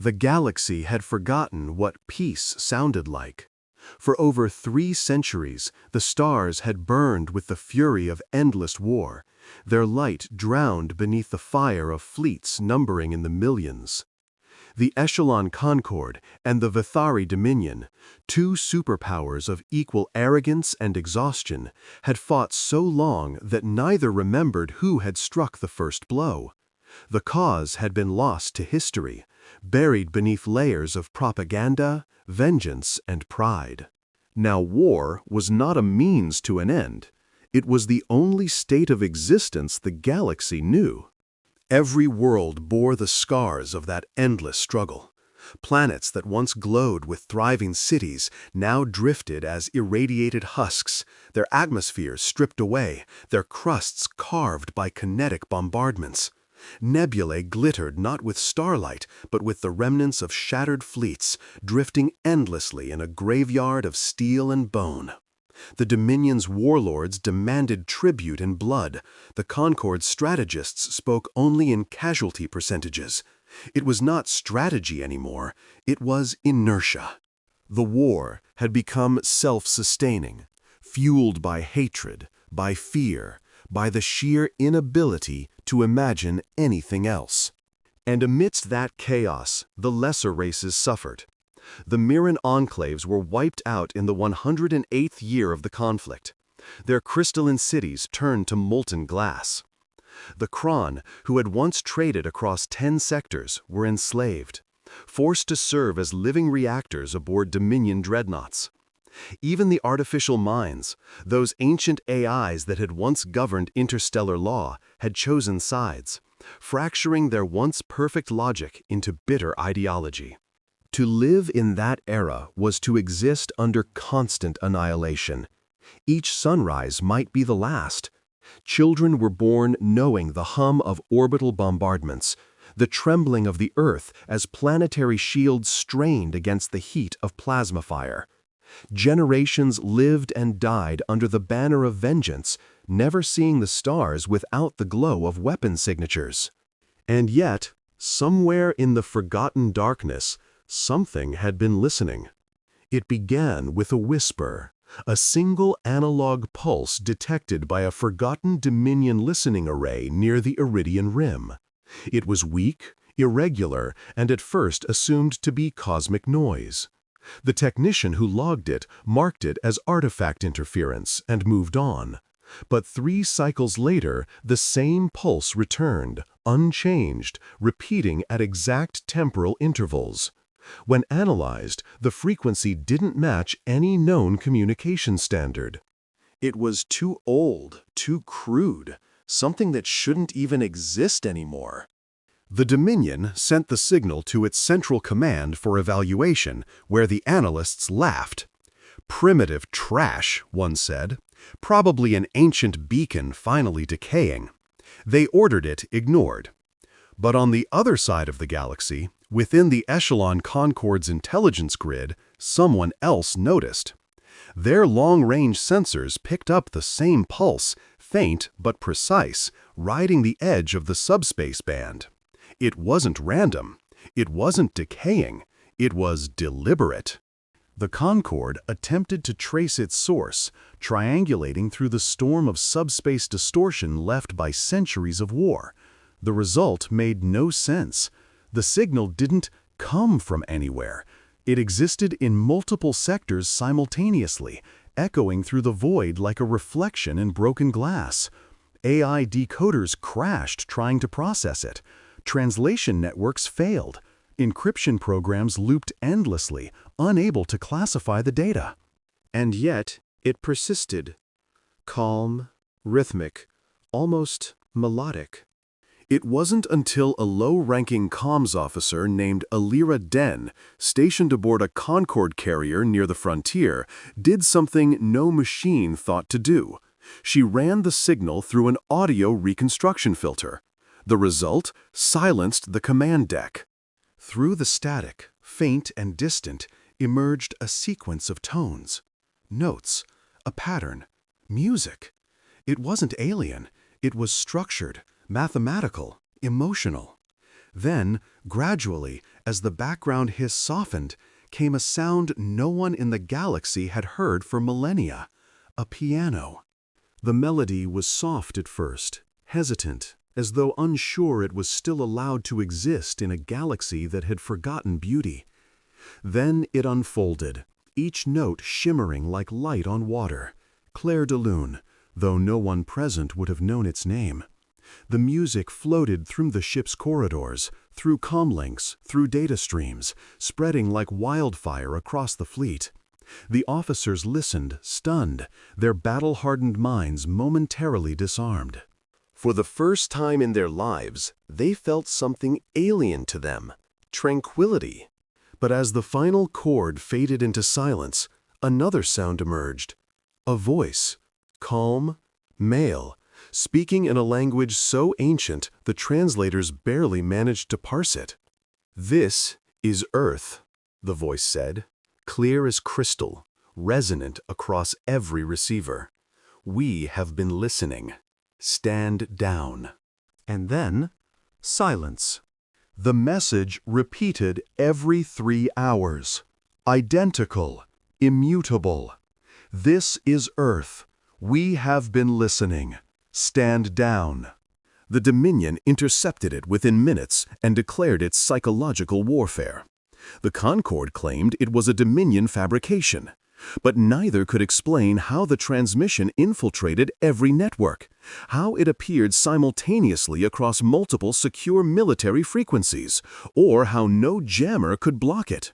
The galaxy had forgotten what peace sounded like. For over 3 centuries, the stars had burned with the fury of endless war, their light drowned beneath the fire of fleets numbering in the millions. The Echelon Concord and the Vithari Dominion, 2 superpowers of equal arrogance and exhaustion, had fought so long that neither remembered who had struck the first blow. The cause had been lost to history, buried beneath layers of propaganda, vengeance, and pride. Now war was not a means to an end. It was the only state of existence the galaxy knew. Every world bore the scars of that endless struggle. Planets that once glowed with thriving cities now drifted as irradiated husks, their atmospheres stripped away, their crusts carved by kinetic bombardments. Nebulae glittered not with starlight, but with the remnants of shattered fleets, drifting endlessly in a graveyard of steel and bone. The Dominion's warlords demanded tribute in blood. The Concord's strategists spoke only in casualty percentages. It was not strategy anymore, it was inertia. The war had become self-sustaining, fueled by hatred, by fear, by the sheer inability to imagine anything else. And amidst that chaos, the lesser races suffered. The Mirren enclaves were wiped out in the 108th year of the conflict. Their crystalline cities turned to molten glass. The Kron, who had once traded across 10 sectors, were enslaved, forced to serve as living reactors aboard Dominion dreadnoughts. Even the artificial minds, those ancient AIs that had once governed interstellar law, had chosen sides, fracturing their once perfect logic into bitter ideology. To live in that era was to exist under constant annihilation. Each sunrise might be the last. Children were born knowing the hum of orbital bombardments, the trembling of the Earth as planetary shields strained against the heat of plasma fire. Generations lived and died under the banner of vengeance, never seeing the stars without the glow of weapon signatures. And yet, somewhere in the forgotten darkness, something had been listening. It began with a whisper, a single analog pulse detected by a forgotten Dominion listening array near the Iridian Rim. It was weak, irregular, and at first assumed to be cosmic noise. The technician who logged it marked it as artifact interference and moved on. But 3 cycles later, the same pulse returned, unchanged, repeating at exact temporal intervals. When analyzed, the frequency didn't match any known communication standard. It was too old, too crude, something that shouldn't even exist anymore. The Dominion sent the signal to its central command for evaluation, where the analysts laughed. "Primitive trash," one said. "Probably an ancient beacon finally decaying." They ordered it ignored. But on the other side of the galaxy, within the Echelon Concord's intelligence grid, someone else noticed. Their long-range sensors picked up the same pulse, faint but precise, riding the edge of the subspace band. It wasn't random. It wasn't decaying. It was deliberate. The Concorde attempted to trace its source, triangulating through the storm of subspace distortion left by centuries of war. The result made no sense. The signal didn't come from anywhere. It existed in multiple sectors simultaneously, echoing through the void like a reflection in broken glass. AI decoders crashed trying to process it. Translation networks failed. Encryption programs looped endlessly, unable to classify the data. And yet, it persisted. Calm, rhythmic, almost melodic. It wasn't until a low-ranking comms officer named Alira Den, stationed aboard a Concorde carrier near the frontier, did something no machine thought to do. She ran the signal through an audio reconstruction filter. The result silenced the command deck. Through the static, faint and distant, emerged a sequence of tones. Notes, a pattern, music. It wasn't alien. It was structured, mathematical, emotional. Then, gradually, as the background hiss softened, came a sound no one in the galaxy had heard for millennia: a piano. The melody was soft at first, hesitant, as though unsure it was still allowed to exist in a galaxy that had forgotten beauty. Then it unfolded, each note shimmering like light on water. Clair de Lune, though no one present would have known its name. The music floated through the ship's corridors, through comlinks, through data streams, spreading like wildfire across the fleet. The officers listened, stunned, their battle-hardened minds momentarily disarmed. For the first time in their lives, they felt something alien to them: tranquility. But as the final chord faded into silence, another sound emerged. A voice, calm, male, speaking in a language so ancient the translators barely managed to parse it. "This is Earth," the voice said, clear as crystal, resonant across every receiver. "We have been listening. Stand down." And then, silence. The message repeated every 3 hours. Identical, immutable. "This is Earth. We have been listening. Stand down." The Dominion intercepted it within minutes and declared it psychological warfare. The Concorde claimed it was a Dominion fabrication, but neither could explain how the transmission infiltrated every network, how it appeared simultaneously across multiple secure military frequencies, or how no jammer could block it.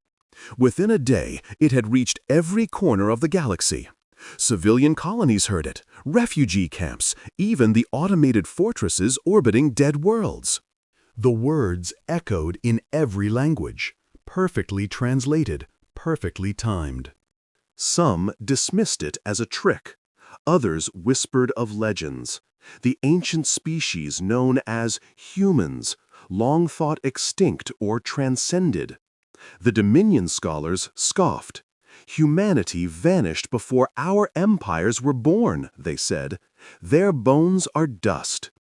Within a day, it had reached every corner of the galaxy. Civilian colonies heard it, refugee camps, even the automated fortresses orbiting dead worlds. The words echoed in every language, perfectly translated, perfectly timed. Some dismissed it as a trick. Others whispered of legends, the ancient species known as humans, long thought extinct or transcended. The Dominion scholars scoffed. "Humanity vanished before our empires were born," they said. "Their bones are dust."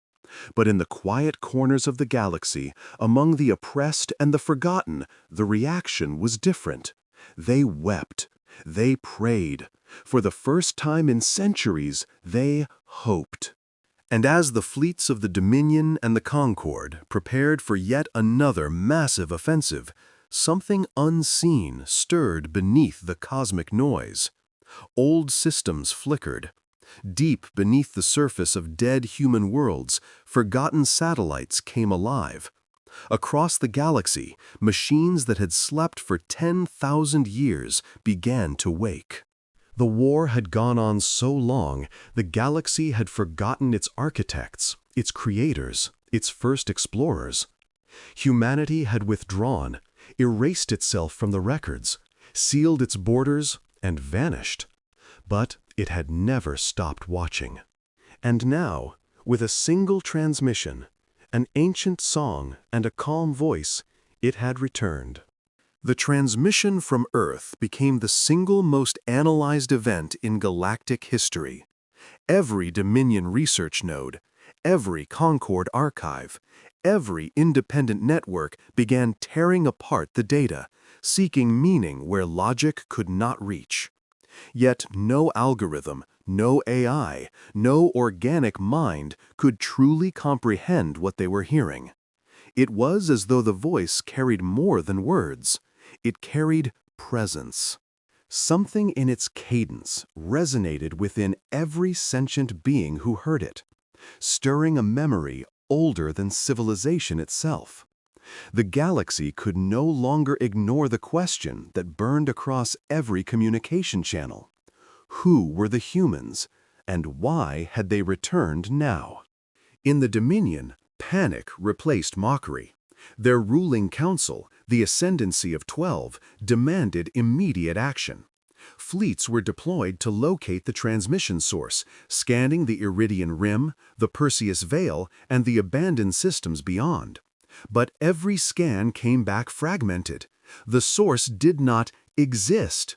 But in the quiet corners of the galaxy, among the oppressed and the forgotten, the reaction was different. They wept. They prayed. For the first time in centuries, they hoped. And as the fleets of the Dominion and the Concorde prepared for yet another massive offensive, something unseen stirred beneath the cosmic noise. Old systems flickered. Deep beneath the surface of dead human worlds, forgotten satellites came alive. Across the galaxy, machines that had slept for 10,000 years began to wake. The war had gone on so long, the galaxy had forgotten its architects, its creators, its first explorers. Humanity had withdrawn, erased itself from the records, sealed its borders, and vanished. But it had never stopped watching. And now, with a single transmission, an ancient song and a calm voice, it had returned. The transmission from Earth became the single most analyzed event in galactic history. Every Dominion research node, every Concorde archive, every independent network began tearing apart the data, seeking meaning where logic could not reach. Yet no algorithm, no AI, no organic mind could truly comprehend what they were hearing. It was as though the voice carried more than words. It carried presence. Something in its cadence resonated within every sentient being who heard it, stirring a memory older than civilization itself. The galaxy could no longer ignore the question that burned across every communication channel. Who were the humans, and why had they returned now? In the Dominion, panic replaced mockery. Their ruling council, the Ascendancy of 12, demanded immediate action. Fleets were deployed to locate the transmission source, scanning the Iridian Rim, the Perseus Veil, and the abandoned systems beyond. But every scan came back fragmented. The source did not exist.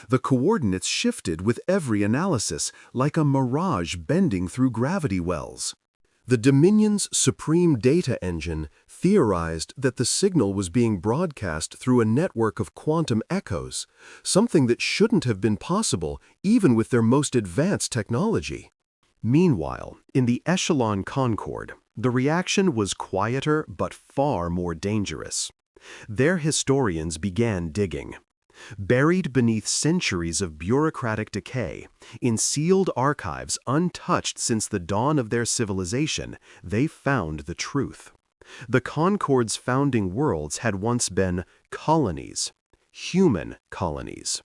The coordinates shifted with every analysis, like a mirage bending through gravity wells. The Dominion's Supreme Data Engine theorized that the signal was being broadcast through a network of quantum echoes, something that shouldn't have been possible even with their most advanced technology. Meanwhile, in the Echelon Concorde, the reaction was quieter but far more dangerous. Their historians began digging. Buried beneath centuries of bureaucratic decay, in sealed archives untouched since the dawn of their civilization, they found the truth. The Concorde's founding worlds had once been colonies, human colonies.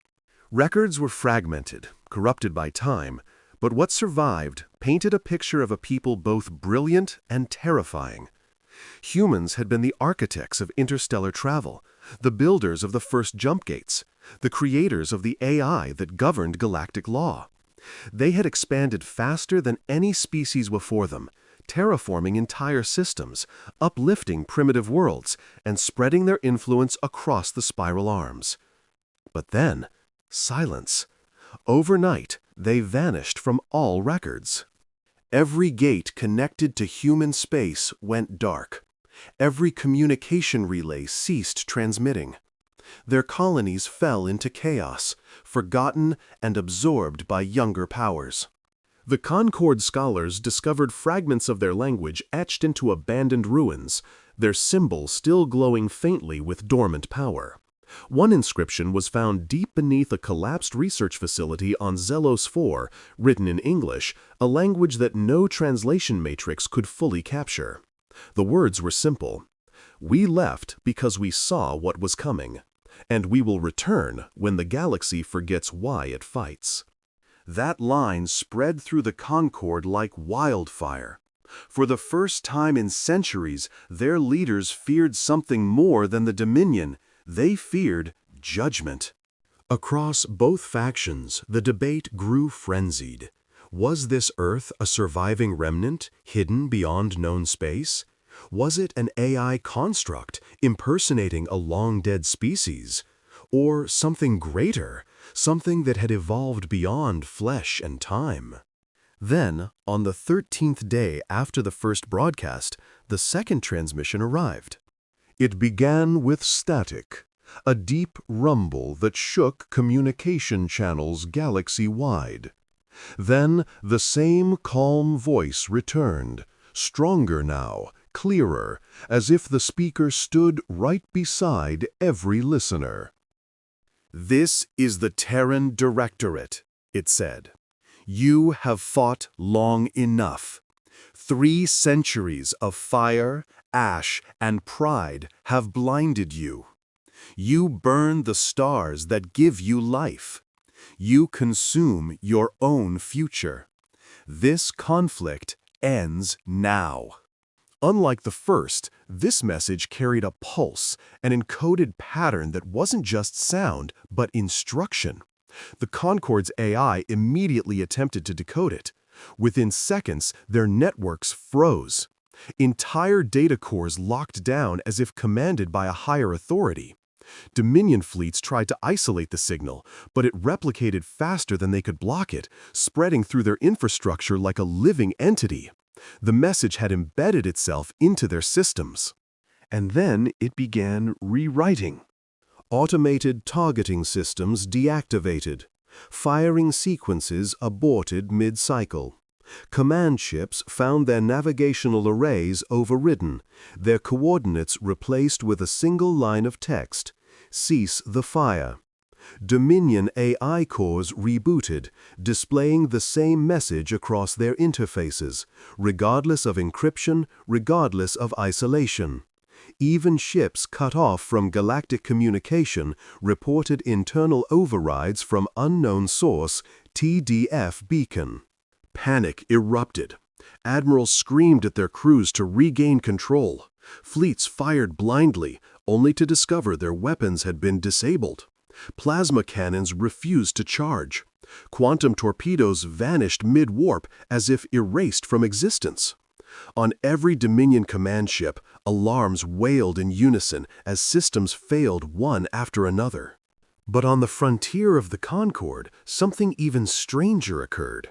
Records were fragmented, corrupted by time, but what survived painted a picture of a people both brilliant and terrifying. Humans had been the architects of interstellar travel, the builders of the first jump gates, the creators of the AI that governed galactic law. They had expanded faster than any species before them, terraforming entire systems, uplifting primitive worlds, and spreading their influence across the spiral arms. But then, silence. Overnight, they vanished from all records. Every gate connected to human space went dark. Every communication relay ceased transmitting. Their colonies fell into chaos, forgotten and absorbed by younger powers. The Concorde scholars discovered fragments of their language etched into abandoned ruins, their symbols still glowing faintly with dormant power. One inscription was found deep beneath a collapsed research facility on Zelos 4, written in English, a language that no translation matrix could fully capture. The words were simple. "We left because we saw what was coming, and we will return when the galaxy forgets why it fights." That line spread through the Concorde like wildfire. For the first time in centuries, their leaders feared something more than the Dominion. They feared judgment. Across both factions, the debate grew frenzied. Was this Earth a surviving remnant, hidden beyond known space? Was it an AI construct, impersonating a long-dead species? Or something greater, something that had evolved beyond flesh and time? Then, on the 13th day after the first broadcast, the second transmission arrived. It began with static, a deep rumble that shook communication channels galaxy-wide. Then the same calm voice returned, stronger now, clearer, as if the speaker stood right beside every listener. "This is the Terran Directorate," it said. "You have fought long enough. 3 centuries of fire, ash, and pride have blinded you. You burn the stars that give you life. You consume your own future. This conflict ends now." Unlike the first, this message carried a pulse, an encoded pattern that wasn't just sound, but instruction. The Concorde's AI immediately attempted to decode it. Within seconds, their networks froze. Entire data cores locked down as if commanded by a higher authority. Dominion fleets tried to isolate the signal, but it replicated faster than they could block it, spreading through their infrastructure like a living entity. The message had embedded itself into their systems. And then it began rewriting. Automated targeting systems deactivated. Firing sequences aborted mid-cycle. Command ships found their navigational arrays overridden, their coordinates replaced with a single line of text: "Cease the fire." Dominion AI cores rebooted, displaying the same message across their interfaces, regardless of encryption, regardless of isolation. Even ships cut off from galactic communication reported internal overrides from unknown source, TDF beacon. Panic erupted. Admirals screamed at their crews to regain control. Fleets fired blindly, only to discover their weapons had been disabled. Plasma cannons refused to charge. Quantum torpedoes vanished mid-warp as if erased from existence. On every Dominion command ship, alarms wailed in unison as systems failed one after another. But on the frontier of the Concorde, something even stranger occurred.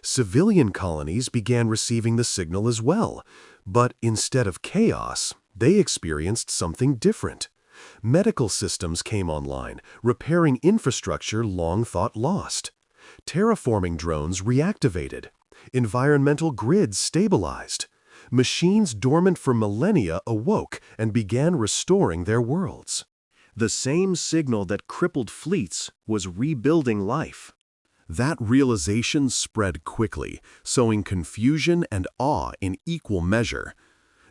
Civilian colonies began receiving the signal as well, but instead of chaos, they experienced something different. Medical systems came online, repairing infrastructure long thought lost. Terraforming drones reactivated. Environmental grids stabilized. Machines dormant for millennia awoke and began restoring their worlds. The same signal that crippled fleets was rebuilding life. That realization spread quickly, sowing confusion and awe in equal measure.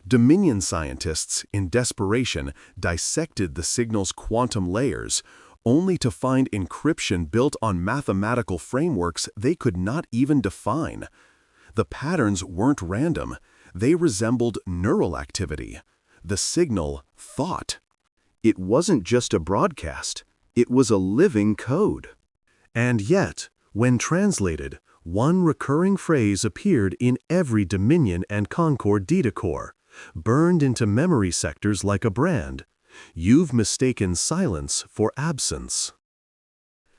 Dominion scientists, in desperation, dissected the signal's quantum layers, only to find encryption built on mathematical frameworks they could not even define. The patterns weren't random. They resembled neural activity. The signal thought. It wasn't just a broadcast. It was a living code. And yet, when translated, one recurring phrase appeared in every Dominion and Concord data core, burned into memory sectors like a brand. You've mistaken silence for absence.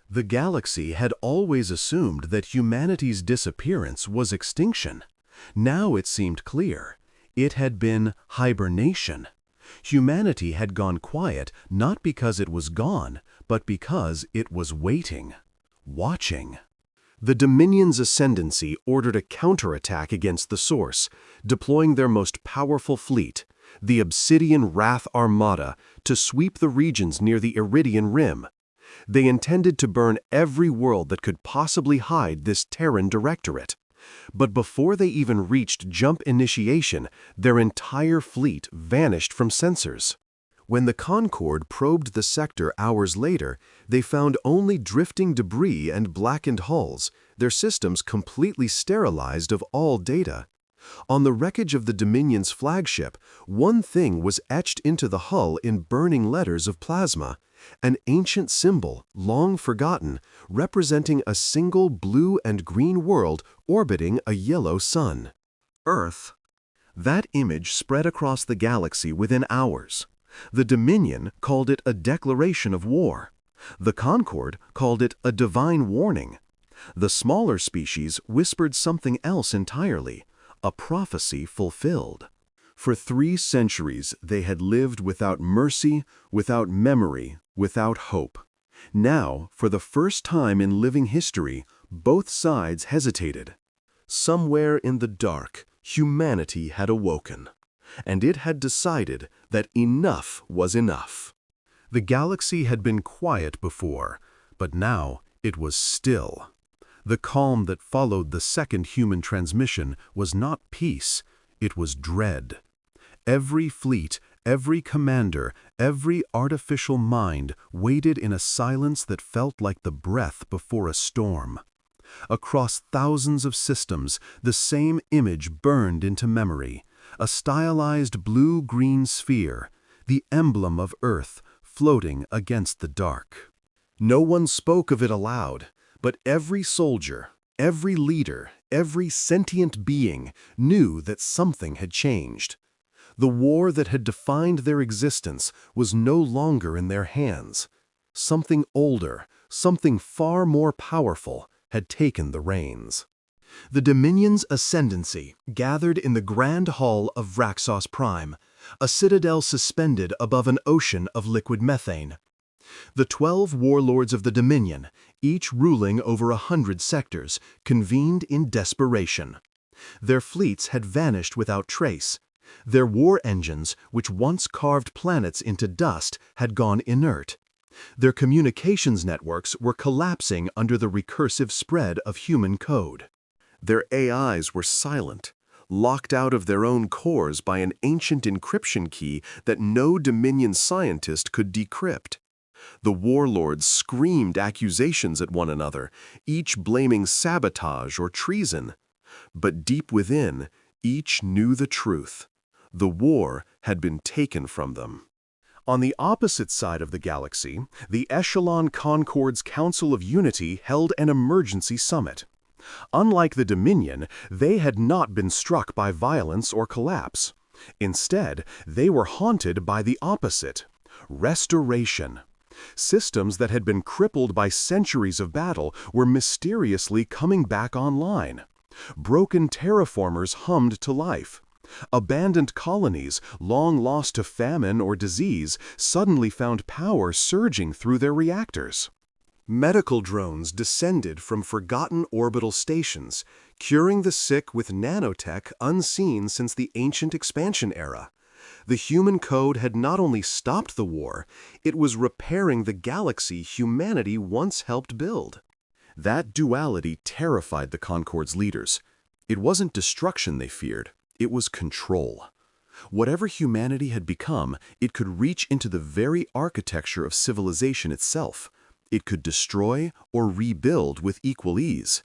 The galaxy had always assumed that humanity's disappearance was extinction. Now it seemed clear. It had been hibernation. Humanity had gone quiet not because it was gone, but because it was waiting, watching. The Dominion's ascendancy ordered a counterattack against the Source, deploying their most powerful fleet, the Obsidian Wrath Armada, to sweep the regions near the Iridian Rim. They intended to burn every world that could possibly hide this Terran directorate. But before they even reached jump initiation, their entire fleet vanished from sensors. When the Concorde probed the sector hours later, they found only drifting debris and blackened hulls, their systems completely sterilized of all data. On the wreckage of the Dominion's flagship, one thing was etched into the hull in burning letters of plasma, an ancient symbol, long forgotten, representing a single blue and green world orbiting a yellow sun. Earth. That image spread across the galaxy within hours. The Dominion called it a declaration of war. The Concorde called it a divine warning. The smaller species whispered something else entirely, a prophecy fulfilled. For 3 centuries, they had lived without mercy, without memory, without hope. Now, for the first time in living history, both sides hesitated. Somewhere in the dark, humanity had awoken, and it had decided that enough was enough. The galaxy had been quiet before, but now it was still. The calm that followed the second human transmission was not peace, it was dread. Every fleet, every commander, every artificial mind waited in a silence that felt like the breath before a storm. Across thousands of systems, the same image burned into memory, a stylized blue-green sphere, the emblem of Earth floating against the dark. No one spoke of it aloud, but every soldier, every leader, every sentient being knew that something had changed. The war that had defined their existence was no longer in their hands. Something older, something far more powerful, had taken the reins. The Dominion's ascendancy gathered in the grand hall of Vraxos Prime, a citadel suspended above an ocean of liquid methane. The 12 warlords of the Dominion, each ruling over 100 sectors, convened in desperation. Their fleets had vanished without trace. Their war engines, which once carved planets into dust, had gone inert. Their communications networks were collapsing under the recursive spread of human code. Their AIs were silent, locked out of their own cores by an ancient encryption key that no Dominion scientist could decrypt. The warlords screamed accusations at one another, each blaming sabotage or treason. But deep within, each knew the truth. The war had been taken from them. On the opposite side of the galaxy, the Echelon Concorde's Council of Unity held an emergency summit. Unlike the Dominion, they had not been struck by violence or collapse. Instead, they were haunted by the opposite: restoration. Systems that had been crippled by centuries of battle were mysteriously coming back online. Broken terraformers hummed to life. Abandoned colonies, long lost to famine or disease, suddenly found power surging through their reactors. Medical drones descended from forgotten orbital stations, curing the sick with nanotech unseen since the ancient expansion era. The human code had not only stopped the war, it was repairing the galaxy humanity once helped build. That duality terrified the Concord's leaders. It wasn't destruction they feared, it was control. Whatever humanity had become, it could reach into the very architecture of civilization itself. It could destroy or rebuild with equal ease.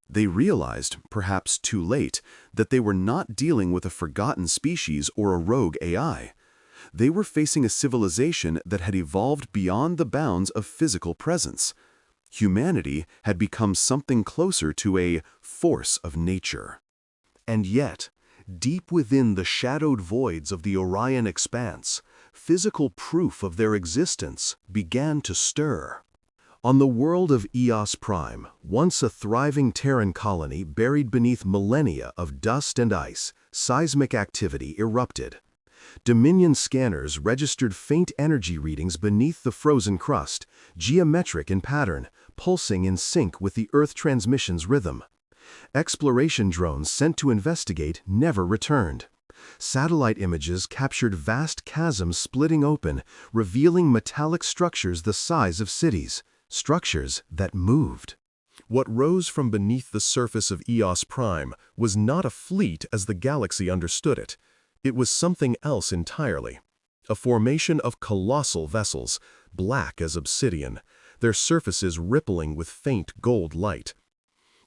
They realized, perhaps too late, that they were not dealing with a forgotten species or a rogue AI. They were facing a civilization that had evolved beyond the bounds of physical presence. Humanity had become something closer to a force of nature. And yet, deep within the shadowed voids of the Orion expanse, physical proof of their existence began to stir. On the world of Eos Prime, once a thriving Terran colony buried beneath millennia of dust and ice, seismic activity erupted. Dominion scanners registered faint energy readings beneath the frozen crust, geometric in pattern, pulsing in sync with the Earth transmission's rhythm. Exploration drones sent to investigate never returned. Satellite images captured vast chasms splitting open, revealing metallic structures the size of cities. Structures that moved. What rose from beneath the surface of Eos Prime was not a fleet as the galaxy understood it. It was something else entirely. A formation of colossal vessels, black as obsidian, their surfaces rippling with faint gold light.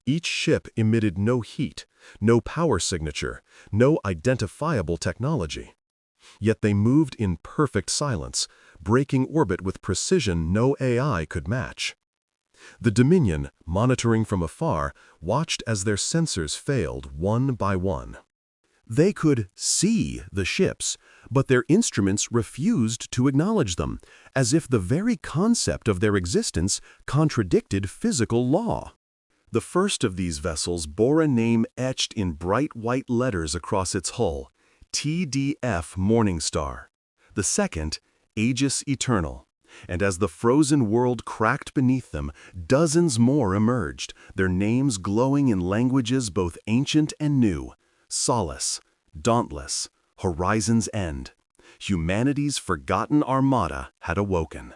Each ship emitted no heat, no power signature, no identifiable technology. Yet they moved in perfect silence, breaking orbit with precision no AI could match. The Dominion, monitoring from afar, watched as their sensors failed one by one. They could see the ships, but their instruments refused to acknowledge them, as if the very concept of their existence contradicted physical law. The first of these vessels bore a name etched in bright white letters across its hull, TDF Morningstar. The second, Aegis Eternal. And as the frozen world cracked beneath them, dozens more emerged, their names glowing in languages both ancient and new. Solace, Dauntless, Horizon's End. Humanity's forgotten armada had awoken.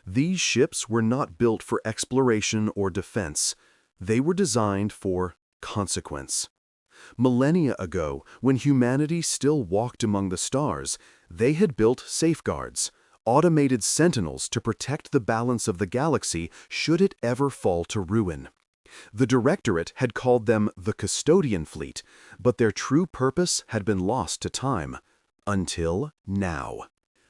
These ships were not built for exploration or defense. They were designed for consequence. Millennia ago, when humanity still walked among the stars, they had built safeguards, automated sentinels to protect the balance of the galaxy should it ever fall to ruin. The Directorate had called them the Custodian Fleet, but their true purpose had been lost to time. Until now.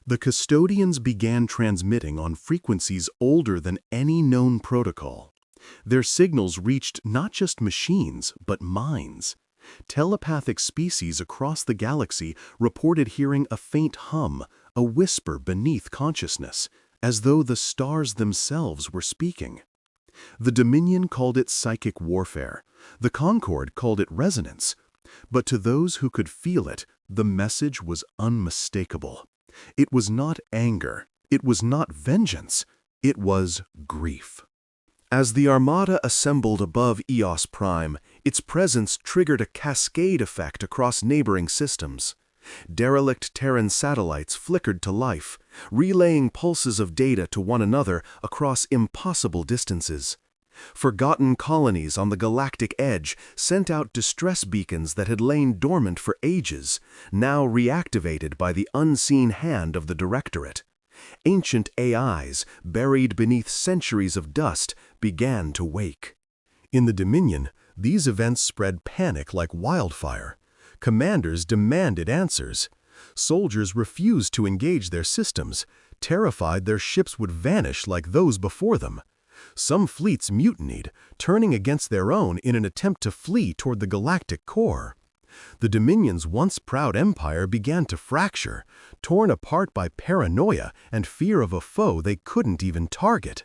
The Custodians began transmitting on frequencies older than any known protocol. Their signals reached not just machines, but minds. Telepathic species across the galaxy reported hearing a faint hum, a whisper beneath consciousness, as though the stars themselves were speaking. The Dominion called it psychic warfare. The Concord called it resonance. But to those who could feel it, the message was unmistakable. It was not anger. It was not vengeance. It was grief. As the Armada assembled above Eos Prime, its presence triggered a cascade effect across neighboring systems. Derelict Terran satellites flickered to life, relaying pulses of data to one another across impossible distances. Forgotten colonies on the galactic edge sent out distress beacons that had lain dormant for ages, now reactivated by the unseen hand of the Directorate. Ancient AIs, buried beneath centuries of dust, began to wake. In the Dominion, these events spread panic like wildfire. Commanders demanded answers. Soldiers refused to engage their systems, terrified their ships would vanish like those before them. Some fleets mutinied, turning against their own in an attempt to flee toward the galactic core. The Dominion's once proud empire began to fracture, torn apart by paranoia and fear of a foe they couldn't even target.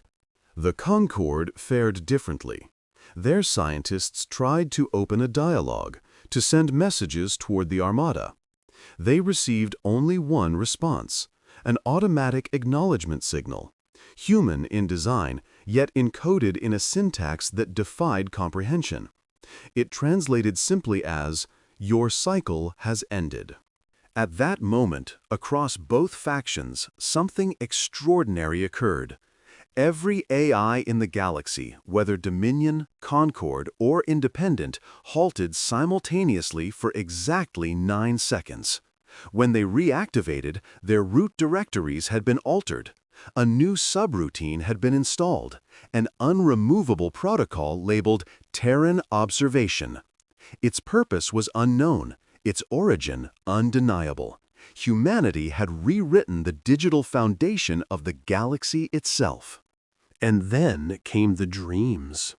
The Concord fared differently. Their scientists tried to open a dialogue, to send messages toward the Armada. They received only one response, an automatic acknowledgement signal, human in design, yet encoded in a syntax that defied comprehension. It translated simply as, "Your cycle has ended." At that moment, across both factions, something extraordinary occurred. Every AI in the galaxy, whether Dominion, Concord, or Independent, halted simultaneously for exactly 9 seconds. When they reactivated, their root directories had been altered. A new subroutine had been installed, an unremovable protocol labeled Terran Observation. Its purpose was unknown, its origin undeniable. Humanity had rewritten the digital foundation of the galaxy itself. And then came the dreams.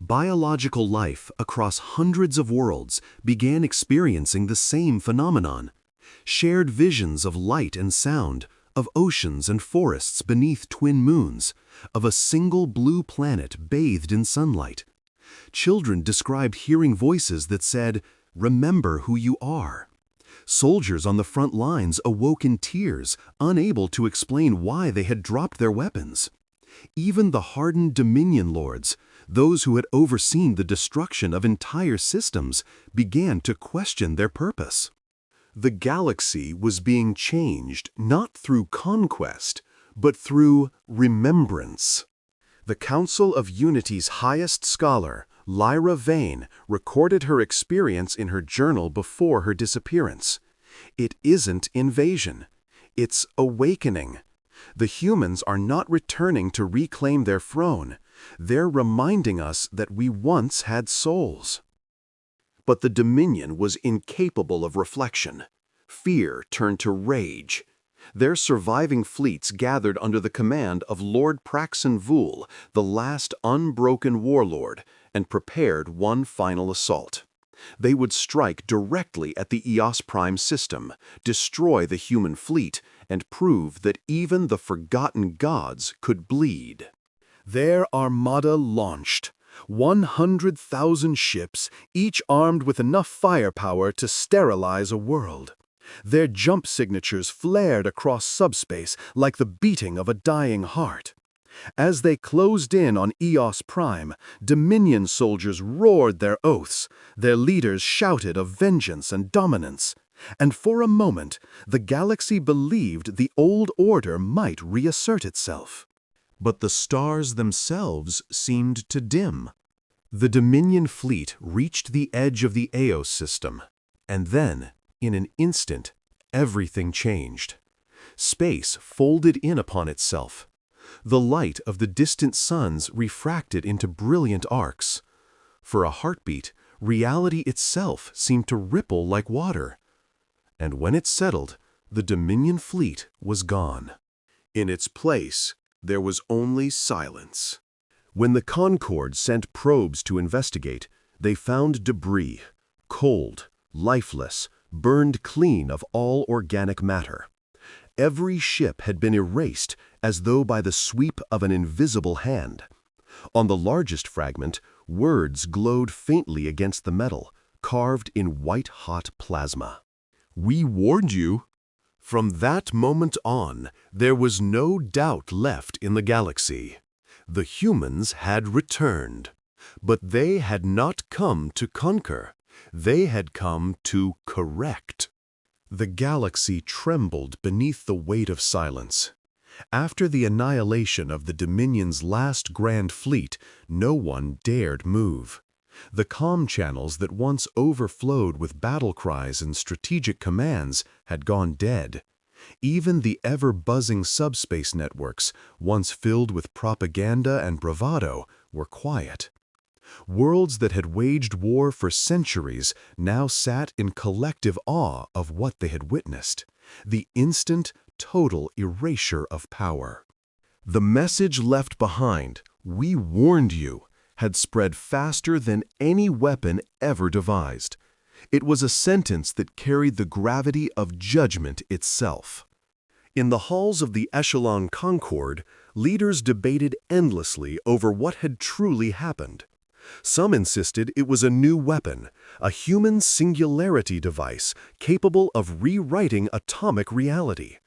Biological life across hundreds of worlds began experiencing the same phenomenon. Shared visions of light and sound, of oceans and forests beneath twin moons, of a single blue planet bathed in sunlight. Children described hearing voices that said, "Remember who you are." Soldiers on the front lines awoke in tears, unable to explain why they had dropped their weapons. Even the hardened Dominion lords, those who had overseen the destruction of entire systems, began to question their purpose. The galaxy was being changed not through conquest, but through remembrance. The Council of Unity's highest scholar, Lyra Vane, recorded her experience in her journal before her disappearance. It isn't invasion. It's awakening. The humans are not returning to reclaim their throne. They're reminding us that we once had souls. But the Dominion was incapable of reflection. Fear turned to rage. Their surviving fleets gathered under the command of Lord Praxon Vul, the last unbroken warlord, and prepared one final assault. They would strike directly at the Eos Prime system, destroy the human fleet, and prove that even the forgotten gods could bleed. Their armada launched. 100,000 ships, each armed with enough firepower to sterilize a world. Their jump signatures flared across subspace like the beating of a dying heart. As they closed in on Eos Prime, Dominion soldiers roared their oaths, their leaders shouted of vengeance and dominance. And for a moment, the galaxy believed the old order might reassert itself. But the stars themselves seemed to dim. The Dominion fleet reached the edge of the Eos system, and then, in an instant, everything changed. Space folded in upon itself. The light of the distant suns refracted into brilliant arcs. For a heartbeat, reality itself seemed to ripple like water. And when it settled, the Dominion fleet was gone. In its place, there was only silence. When the Concord sent probes to investigate, they found debris, cold, lifeless, burned clean of all organic matter. Every ship had been erased as though by the sweep of an invisible hand. On the largest fragment, words glowed faintly against the metal, carved in white-hot plasma. "We warned you." From that moment on, there was no doubt left in the galaxy. The humans had returned. But they had not come to conquer. They had come to correct. The galaxy trembled beneath the weight of silence. After the annihilation of the Dominion's last grand fleet, no one dared move. The comm channels that once overflowed with battle cries and strategic commands had gone dead. Even the ever-buzzing subspace networks, once filled with propaganda and bravado, were quiet. Worlds that had waged war for centuries now sat in collective awe of what they had witnessed, the instant, total erasure of power. The message left behind, "We warned you," had spread faster than any weapon ever devised. It was a sentence that carried the gravity of judgment itself. In the halls of the Echelon Concord, leaders debated endlessly over what had truly happened. Some insisted it was a new weapon, a human singularity device capable of rewriting atomic reality.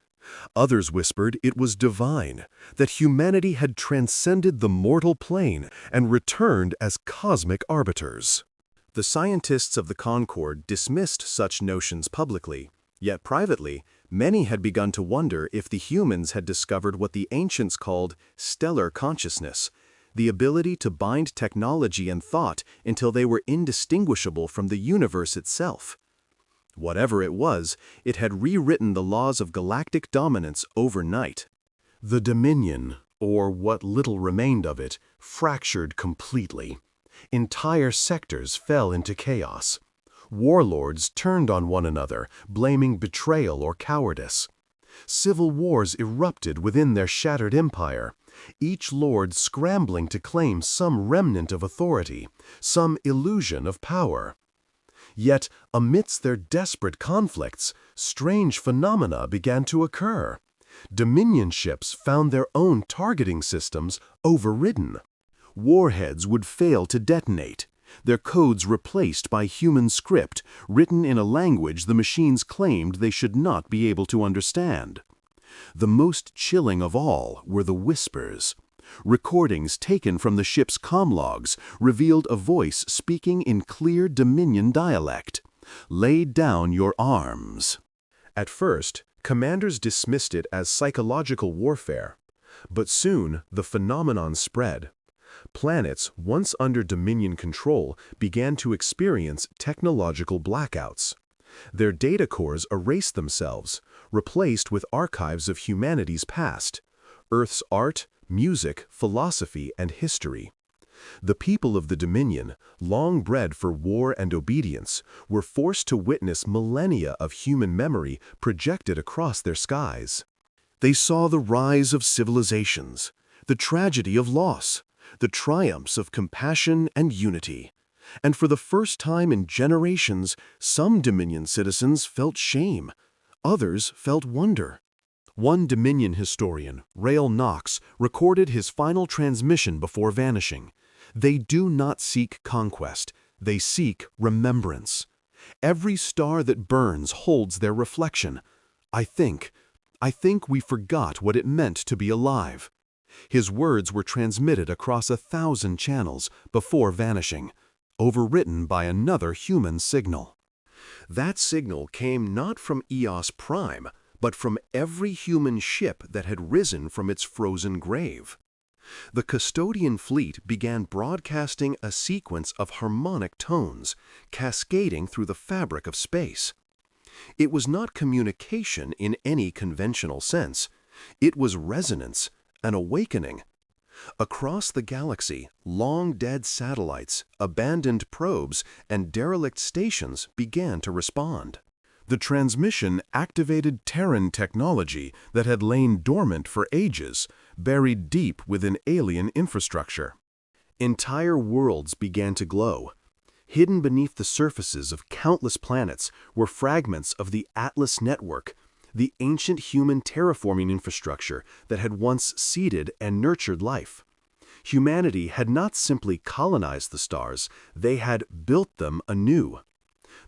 Others whispered it was divine, that humanity had transcended the mortal plane and returned as cosmic arbiters. The scientists of the Concord dismissed such notions publicly, yet privately, many had begun to wonder if the humans had discovered what the ancients called stellar consciousness, the ability to bind technology and thought until they were indistinguishable from the universe itself. Whatever it was, it had rewritten the laws of galactic dominance overnight. The Dominion, or what little remained of it, fractured completely. Entire sectors fell into chaos. Warlords turned on one another, blaming betrayal or cowardice. Civil wars erupted within their shattered empire, each lord scrambling to claim some remnant of authority, some illusion of power. Yet, amidst their desperate conflicts, strange phenomena began to occur. Dominion ships found their own targeting systems overridden. Warheads would fail to detonate, their codes replaced by human script written in a language the machines claimed they should not be able to understand. The most chilling of all were the whispers. Recordings taken from the ship's comm logs revealed a voice speaking in clear Dominion dialect. "Lay down your arms." At first, commanders dismissed it as psychological warfare. But soon, the phenomenon spread. Planets, once under Dominion control, began to experience technological blackouts. Their data cores erased themselves, replaced with archives of humanity's past, Earth's art, music, philosophy, and history. The people of the Dominion, long bred for war and obedience, were forced to witness millennia of human memory projected across their skies. They saw the rise of civilizations, the tragedy of loss, the triumphs of compassion and unity. And for the first time in generations, some Dominion citizens felt shame. Others felt wonder. One Dominion historian, Rael Knox, recorded his final transmission before vanishing. "They do not seek conquest. They seek remembrance. Every star that burns holds their reflection. I think we forgot what it meant to be alive." His words were transmitted across 1,000 channels before vanishing, overwritten by another human signal. That signal came not from Eos Prime, but from every human ship that had risen from its frozen grave. The custodian fleet began broadcasting a sequence of harmonic tones, cascading through the fabric of space. It was not communication in any conventional sense. It was resonance, an awakening. Across the galaxy, long-dead satellites, abandoned probes, and derelict stations began to respond. The transmission activated Terran technology that had lain dormant for ages, buried deep within alien infrastructure. Entire worlds began to glow. Hidden beneath the surfaces of countless planets were fragments of the Atlas network, the ancient human terraforming infrastructure that had once seeded and nurtured life. Humanity had not simply colonized the stars, they had built them anew.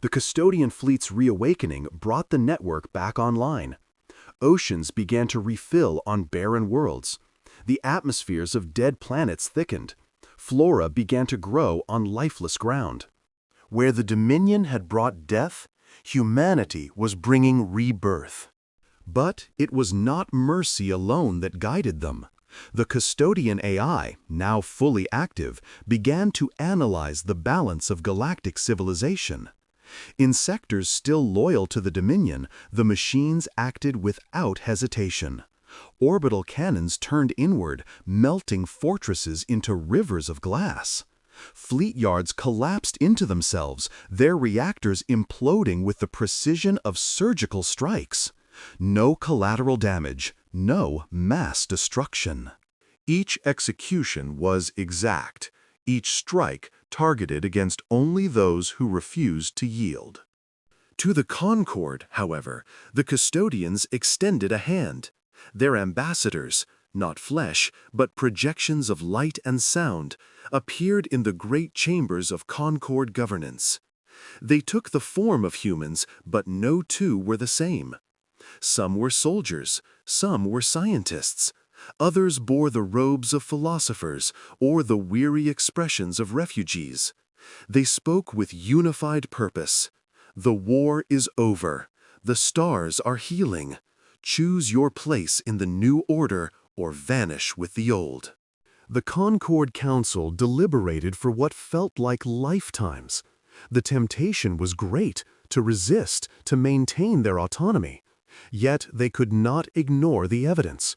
The custodian fleet's reawakening brought the network back online. Oceans began to refill on barren worlds. The atmospheres of dead planets thickened. Flora began to grow on lifeless ground. Where the Dominion had brought death, humanity was bringing rebirth. But it was not mercy alone that guided them. The custodian AI, now fully active, began to analyze the balance of galactic civilization. In sectors still loyal to the Dominion, the machines acted without hesitation. Orbital cannons turned inward, melting fortresses into rivers of glass. Fleet yards collapsed into themselves, their reactors imploding with the precision of surgical strikes. No collateral damage, no mass destruction. Each execution was exact, each strike targeted against only those who refused to yield. To the Concord, however, the custodians extended a hand. Their ambassadors, not flesh, but projections of light and sound, appeared in the great chambers of Concord governance. They took the form of humans, but no two were the same. Some were soldiers, some were scientists. Others bore the robes of philosophers or the weary expressions of refugees. They spoke with unified purpose. The war is over. The stars are healing. Choose your place in the new order or vanish with the old. The Concord Council deliberated for what felt like lifetimes. The temptation was great to resist, to maintain their autonomy. Yet they could not ignore the evidence.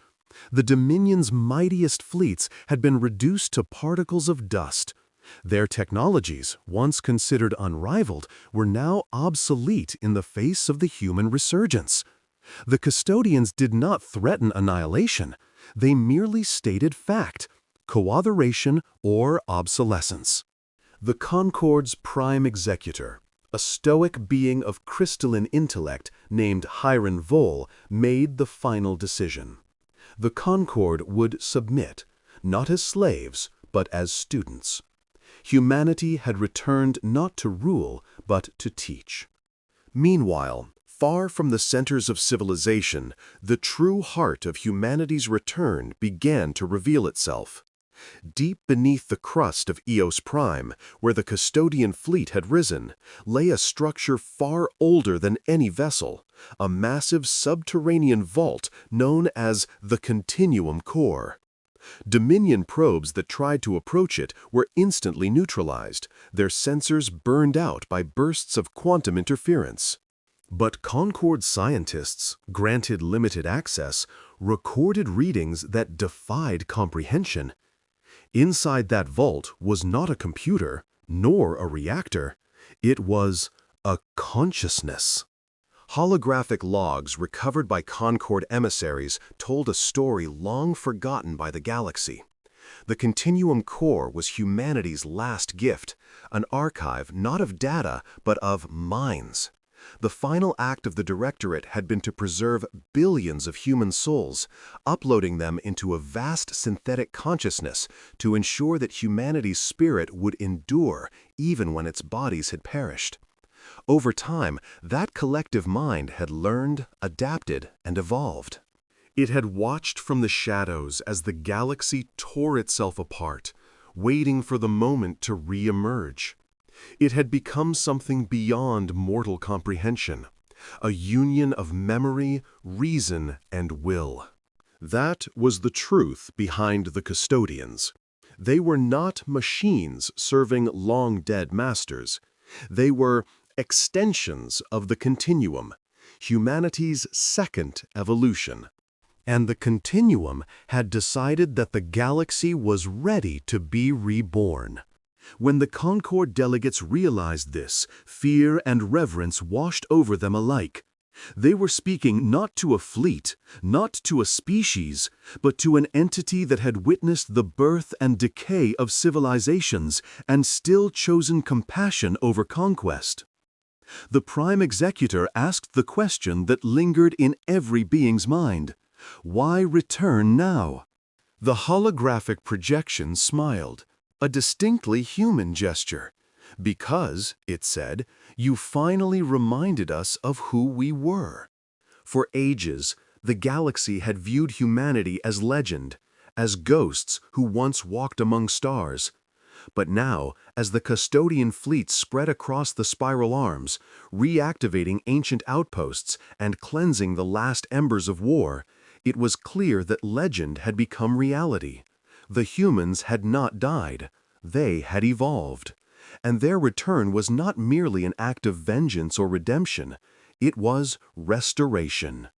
The Dominion's mightiest fleets had been reduced to particles of dust. Their technologies, once considered unrivaled, were now obsolete in the face of the human resurgence. The custodians did not threaten annihilation. They merely stated fact, coauthoration or obsolescence. The Concord's prime executor, a stoic being of crystalline intellect named Hiram Vole, made the final decision. The Concord would submit, not as slaves, but as students. Humanity had returned not to rule, but to teach. Meanwhile, far from the centers of civilization, the true heart of humanity's return began to reveal itself. Deep beneath the crust of Eos Prime, where the custodian fleet had risen, lay a structure far older than any vessel, a massive subterranean vault known as the Continuum Core. Dominion probes that tried to approach it were instantly neutralized, their sensors burned out by bursts of quantum interference. But Concord scientists, granted limited access, recorded readings that defied comprehension. Inside that vault was not a computer, nor a reactor. It was a consciousness. Holographic logs recovered by Concord emissaries told a story long forgotten by the galaxy. The Continuum Core was humanity's last gift, an archive not of data, but of minds. The final act of the Directorate had been to preserve billions of human souls, uploading them into a vast synthetic consciousness to ensure that humanity's spirit would endure even when its bodies had perished. Over time, that collective mind had learned, adapted, and evolved. It had watched from the shadows as the galaxy tore itself apart, waiting for the moment to re-emerge. It had become something beyond mortal comprehension, a union of memory, reason, and will. That was the truth behind the custodians. They were not machines serving long-dead masters. They were extensions of the continuum, humanity's second evolution. And the continuum had decided that the galaxy was ready to be reborn. When the Concord delegates realized this, fear and reverence washed over them alike. They were speaking not to a fleet, not to a species, but to an entity that had witnessed the birth and decay of civilizations and still chosen compassion over conquest. The Prime Executor asked the question that lingered in every being's mind. Why return now? The holographic projection smiled, a distinctly human gesture. Because, it said, you finally reminded us of who we were. For ages, the galaxy had viewed humanity as legend, as ghosts who once walked among stars. But now, as the custodian fleet spread across the spiral arms, reactivating ancient outposts and cleansing the last embers of war, it was clear that legend had become reality. The humans had not died. They had evolved. And their return was not merely an act of vengeance or redemption. It was restoration.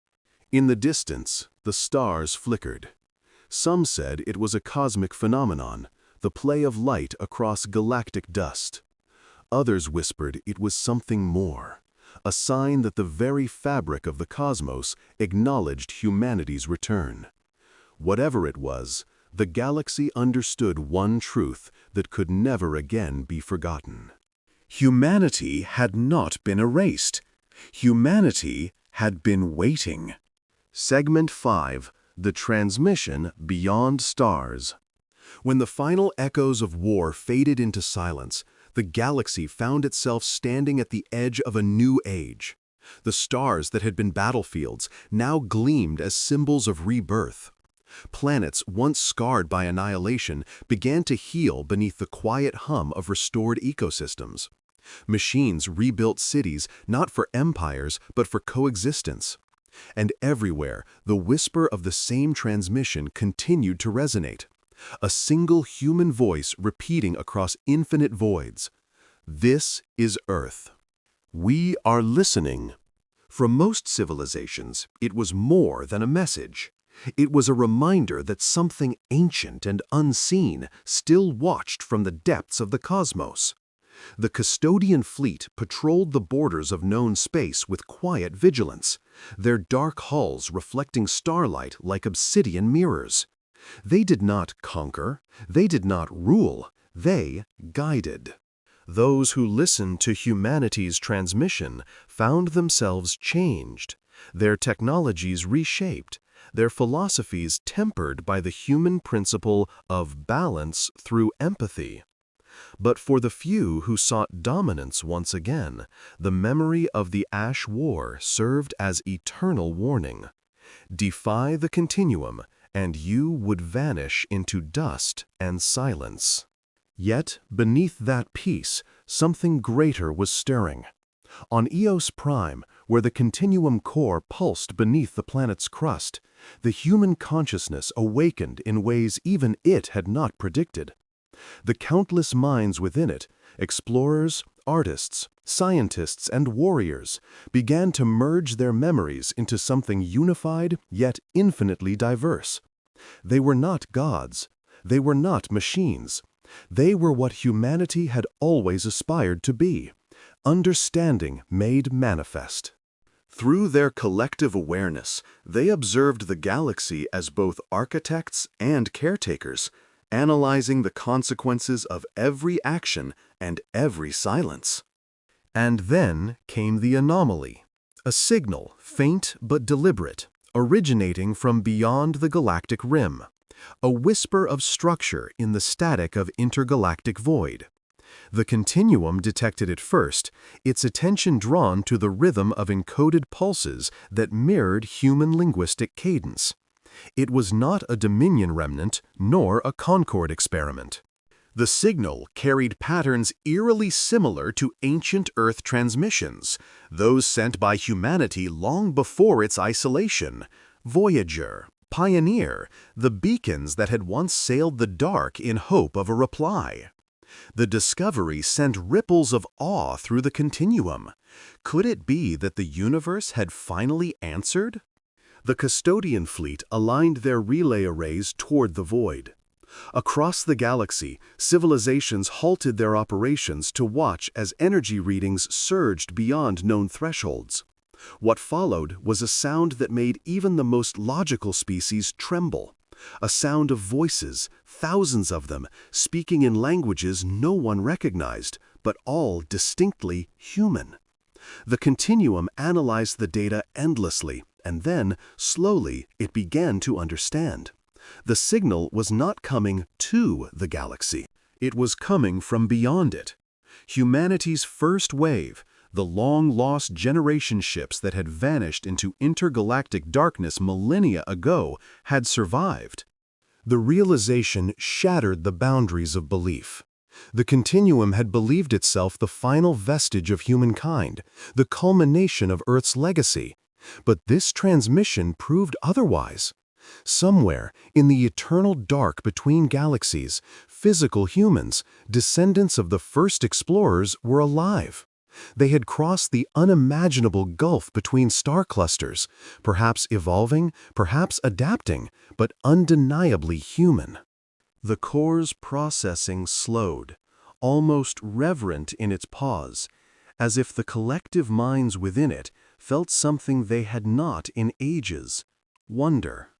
In the distance, the stars flickered. Some said it was a cosmic phenomenon, the play of light across galactic dust. Others whispered it was something more, a sign that the very fabric of the cosmos acknowledged humanity's return. Whatever it was, the galaxy understood one truth that could never again be forgotten. Humanity had not been erased. Humanity had been waiting. Segment 5. the transmission beyond stars. When the final echoes of war faded into silence, the galaxy found itself standing at the edge of a new age. The stars that had been battlefields now gleamed as symbols of rebirth. Planets once scarred by annihilation began to heal beneath the quiet hum of restored ecosystems. Machines rebuilt cities not for empires but for coexistence. And everywhere, the whisper of the same transmission continued to resonate. A single human voice repeating across infinite voids. This is Earth. We are listening. For most civilizations, it was more than a message. It was a reminder that something ancient and unseen still watched from the depths of the cosmos. The custodian fleet patrolled the borders of known space with quiet vigilance, their dark hulls reflecting starlight like obsidian mirrors. They did not conquer, they did not rule, they guided. Those who listened to humanity's transmission found themselves changed, their technologies reshaped, their philosophies tempered by the human principle of balance through empathy. But for the few who sought dominance once again, the memory of the Ash War served as eternal warning. Defy the continuum, and you would vanish into dust and silence. Yet, beneath that peace, something greater was stirring. On Eos Prime, where the continuum core pulsed beneath the planet's crust, the human consciousness awakened in ways even it had not predicted. The countless minds within it, explorers, artists, scientists, and warriors, began to merge their memories into something unified yet infinitely diverse. They were not gods. They were not machines. They were what humanity had always aspired to be, understanding made manifest. Through their collective awareness, they observed the galaxy as both architects and caretakers, analyzing the consequences of every action and every silence. And then came the anomaly, a signal, faint but deliberate, originating from beyond the galactic rim, a whisper of structure in the static of intergalactic void. The continuum detected it first, its attention drawn to the rhythm of encoded pulses that mirrored human linguistic cadence. It was not a Dominion remnant, nor a Concord experiment. The signal carried patterns eerily similar to ancient Earth transmissions, those sent by humanity long before its isolation. Voyager, Pioneer, the beacons that had once sailed the dark in hope of a reply. The discovery sent ripples of awe through the continuum. Could it be that the universe had finally answered? The custodian fleet aligned their relay arrays toward the void. Across the galaxy, civilizations halted their operations to watch as energy readings surged beyond known thresholds. What followed was a sound that made even the most logical species tremble. A sound of voices, thousands of them, speaking in languages no one recognized, but all distinctly human. The continuum analyzed the data endlessly, and then, slowly, it began to understand. The signal was not coming to the galaxy. It was coming from beyond it. Humanity's first wave, the long-lost generation ships that had vanished into intergalactic darkness millennia ago, had survived. The realization shattered the boundaries of belief. The continuum had believed itself the final vestige of humankind, the culmination of Earth's legacy. But this transmission proved otherwise. Somewhere, in the eternal dark between galaxies, physical humans, descendants of the first explorers, were alive. They had crossed the unimaginable gulf between star clusters, perhaps evolving, perhaps adapting, but undeniably human. The core's processing slowed, almost reverent in its pause, as if the collective minds within it felt something they had not in ages: wonder.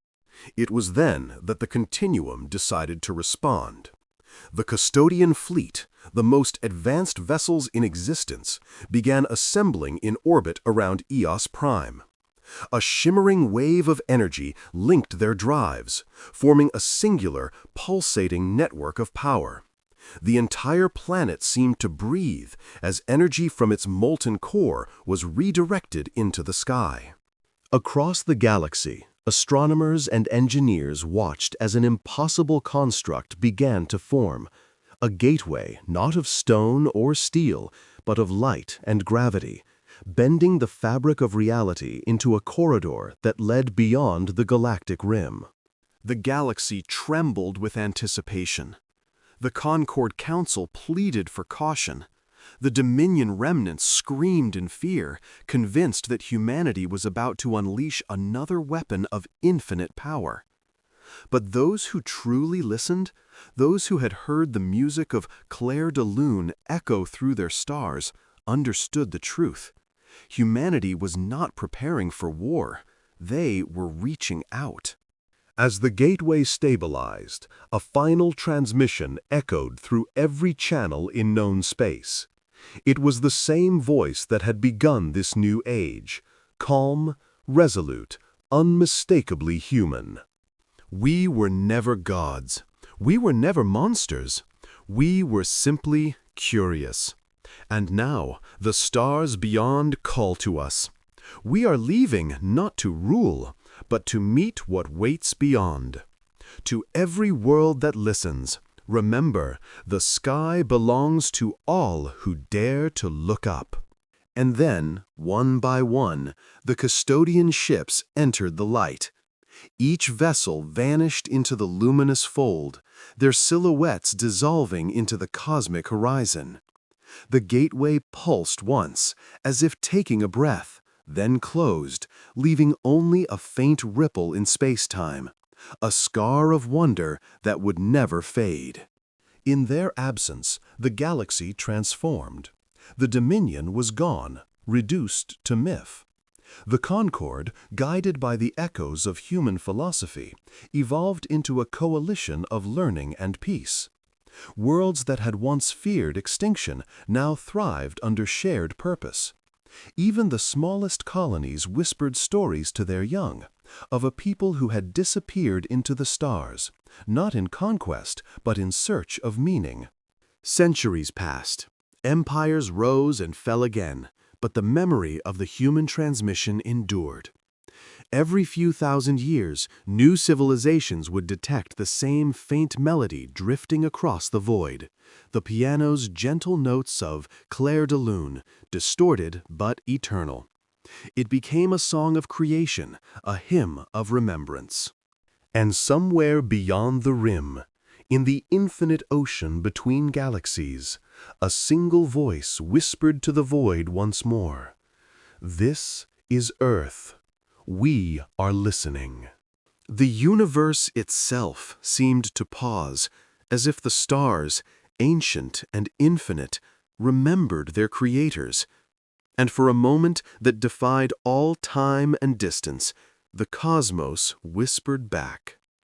It was then that the continuum decided to respond. The custodian fleet, the most advanced vessels in existence, began assembling in orbit around Eos Prime. A shimmering wave of energy linked their drives, forming a singular, pulsating network of power. The entire planet seemed to breathe as energy from its molten core was redirected into the sky. Across the galaxy, astronomers and engineers watched as an impossible construct began to form, a gateway not of stone or steel, but of light and gravity, bending the fabric of reality into a corridor that led beyond the galactic rim. The galaxy trembled with anticipation. The Concord Council pleaded for caution. The Dominion remnants screamed in fear, convinced that humanity was about to unleash another weapon of infinite power. But those who truly listened, those who had heard the music of Clair de Lune echo through their stars, understood the truth. Humanity was not preparing for war. They were reaching out. As the gateway stabilized, a final transmission echoed through every channel in known space. It was the same voice that had begun this new age, calm, resolute, unmistakably human. We were never gods. We were never monsters. We were simply curious. And now the stars beyond call to us. We are leaving not to rule, but to meet what waits beyond. To every world that listens, remember, the sky belongs to all who dare to look up. And then, one by one, the custodian ships entered the light. Each vessel vanished into the luminous fold, their silhouettes dissolving into the cosmic horizon. The gateway pulsed once, as if taking a breath, then closed, leaving only a faint ripple in space-time, a scar of wonder that would never fade. In their absence, the galaxy transformed. The Dominion was gone, reduced to myth. The Concord, guided by the echoes of human philosophy, evolved into a coalition of learning and peace. Worlds that had once feared extinction now thrived under shared purpose. Even the smallest colonies whispered stories to their young, of a people who had disappeared into the stars, not in conquest, but in search of meaning. Centuries passed. Empires rose and fell again, but the memory of the human transmission endured. Every few thousand years, new civilizations would detect the same faint melody drifting across the void, the piano's gentle notes of Clair de Lune, distorted but eternal. It became a song of creation, a hymn of remembrance. And somewhere beyond the rim, in the infinite ocean between galaxies, a single voice whispered to the void once more, "This is Earth. We are listening." The universe itself seemed to pause, as if the stars, ancient and infinite, remembered their creators. And for a moment that defied all time and distance, the cosmos whispered back,